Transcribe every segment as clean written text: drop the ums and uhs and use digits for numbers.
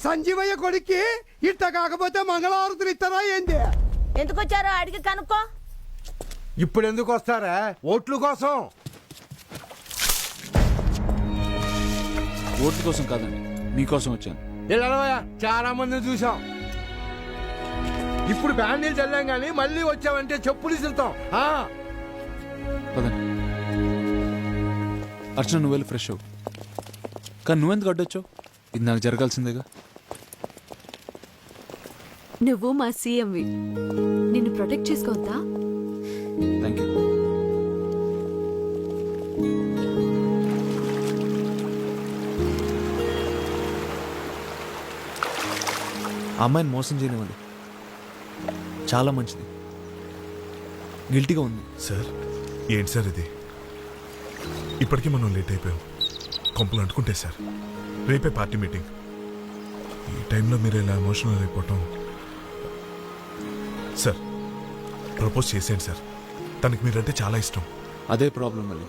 సంజీవయ్య కొడుక్కి ఇట్ట కాకపోతే మంగళహారతులు ఇస్తారా ఏంది? ఎందుకు వచ్చారో అడిగి కనుక్కో. ఇప్పుడు ఎందుకు వస్తారా? ఓట్ల కోసం. ఓట్ల కోసం కాదండి, మీకోసం వచ్చాను. ఇలా చాలా మందిని చూసాం. ఇప్పుడు బ్యాండీలు చల్లాం గానీ మళ్ళీ వచ్చావంటే చెప్పులు ఇసులుతాం. పదండి. అర్చన, నువ్వు వెళ్ళి ఫ్రెష్ అవ్వు. కానీ నువ్వెందుకు అడ్డొచ్చావు? ఇది నాకు జరగాల్సిందేగా. నువ్వు మా సీఎంవి, నిన్ను ప్రొటెక్ట్ చేసుకోవద్దా? Thank you. ఆ అమ్మాయిని మోసం చేయనివ్వండి, చాలా మంచిది. గిల్టీగా ఉంది. సార్ ఏంటి సార్ ఇది? ఇప్పటికీ మనం లేట్ అయిపోయాం. కొంపలు అంటుకుంటే సార్ రేపే పార్టీ మీటింగ్. ఈ టైంలో మీరు ఇలా ఎమోషనల్ అయిపోవటం. సార్ ప్రపోజ్ చేసేయండి సార్, తనకి మీరంటే చాలా ఇష్టం. అదే ప్రాబ్లం అలీ.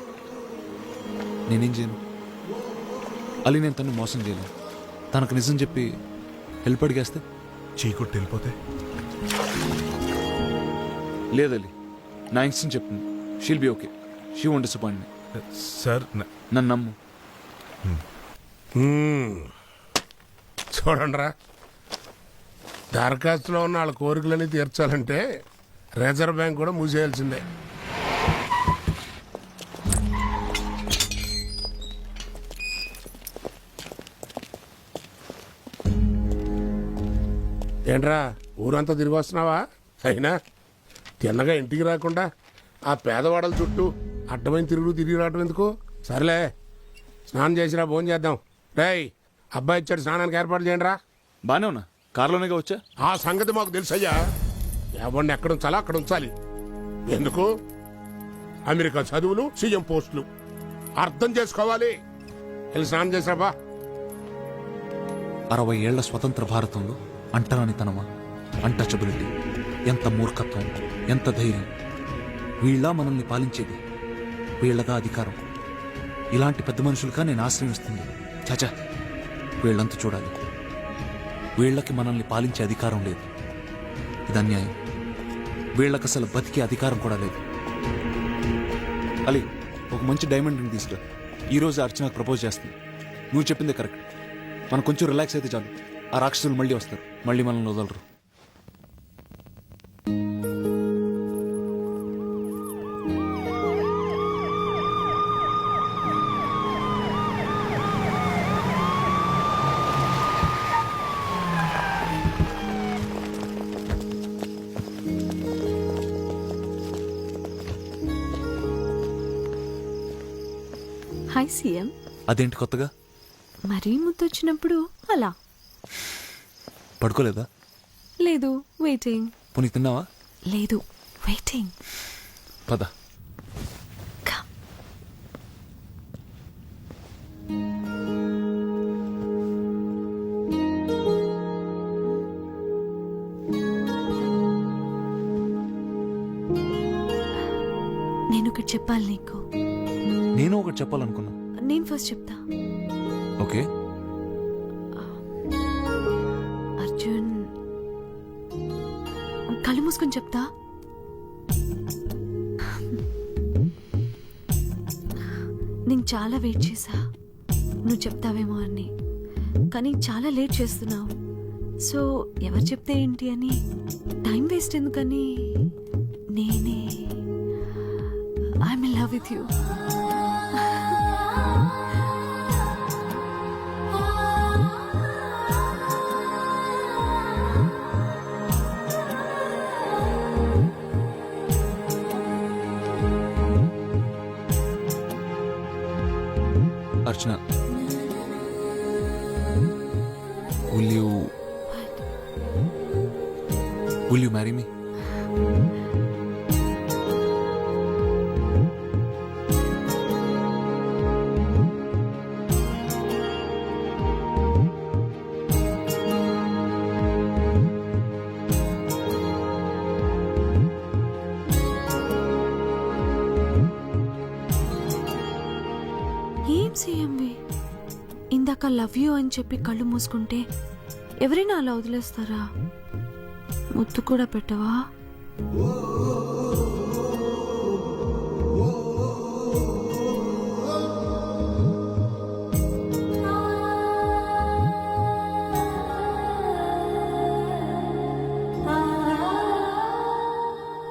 నేనేం చేయను అలీ, నేను తను మోసం చేయను. తనకు నిజం చెప్పి హెల్ప్ అడిగేస్తే చీకొట్టి వెళ్ళిపోతే? లేదలీ, నా ఇన్స్టెంట్ చెప్తుంది. She'll be okay, she won't disappoint me. Sir నన్ను నమ్ము. చూడండిరా, దరఖాస్తులో ఉన్న వాళ్ళ కోరికలన్నీ తీర్చాలంటే రిజర్వ్ బ్యాంక్ కూడా మూసేయాల్సిందే. ఏంట్రా ఊరంతా తిరిగి వస్తున్నావా? అయినా తిన్నగా ఇంటికి రాకుండా ఆ పేదవాడల చుట్టూ అడ్డమైన తిరిగి రావటం ఎందుకు? సర్లే, స్నానం చేసిరా, భోజనం చేద్దాం. రేయ్, అబ్బాయి ఇచ్చాడు, స్నానానికి ఏర్పాటు చేయండి రా. బానే ఉన్నా, కారులోనేగా వచ్చా. ఆ సంగతి మాకు తెలుసయ్యా. ఎవరిని ఎక్కడ ఉంచాలో అక్కడ ఉంచాలి. ఎందుకు? అమెరికా చదువులు, సీఎం పోస్టులు అర్థం చేసుకోవాలి. వెళ్ళి స్నానం చేసిరాబా. 60 ఏళ్ల స్వతంత్ర భారతంలో అంటరానితనమా, అన్టచబిలిటీ, ఎంత మూర్ఖత్వం, ఎంత ధైర్యం. వీళ్ళ మనల్ని పాలించేది, వీళ్ళగా అధికారం. ఇలాంటి పెద్ద మనుషులుగా నేను ఆశ్రయిస్తుంది. చాచా, వీళ్ళంతా చూడాలి. వీళ్ళకి మనల్ని పాలించే అధికారం లేదు. ఇది అన్యాయం. వీళ్ళకి అసలు బతికే అధికారం కూడా లేదు. అలీ, ఒక మంచి డైమండ్ రింగ్ తీసుకురా. ఈరోజు అర్చనకు ప్రపోజ్ చేస్తుంది. నువ్వు చెప్పిందే కరెక్ట్. మనం కొంచెం రిలాక్స్ అయితే చాలు. ఆ రాక్షసులు మళ్ళీ వస్తారు, మళ్ళీ మనల్ని వదలరు. Hi CM. అదేంటి కొత్తగా? మరీ ముద్దొచ్చినప్పుడు అలా. పడుకోలేదా? లేదు, వెయిటింగ్. పోనీ తిన్నావా? లేదు, వెయిటింగ్. పద. నేను ఒకటి చెప్పాలి నీకు. నేను ఒకటి చెప్పాలనుకున్నా. నేను ఫస్ట్ చెప్తా. ఓకే. అర్జున్, కళ్ళు మూసుకొని చెప్తా. నేను చాలా వెయిట్ చేశా నువ్వు చెప్తావేమో అని, కానీ చాలా లేట్ చేస్తున్నావు. సో ఎవరు చెప్తే ఏంటి అని టైం వేస్ట్ ఎందుకని నేనే I'm in love with you. Archana, will you marry me? ఏం సీఎంవి, ఇందాక లవ్ యూ అని చెప్పి కళ్ళు మూసుకుంటే ఎవరైనా అలా వదిలేస్తారా? ముద్దు కూడా పెట్టవా?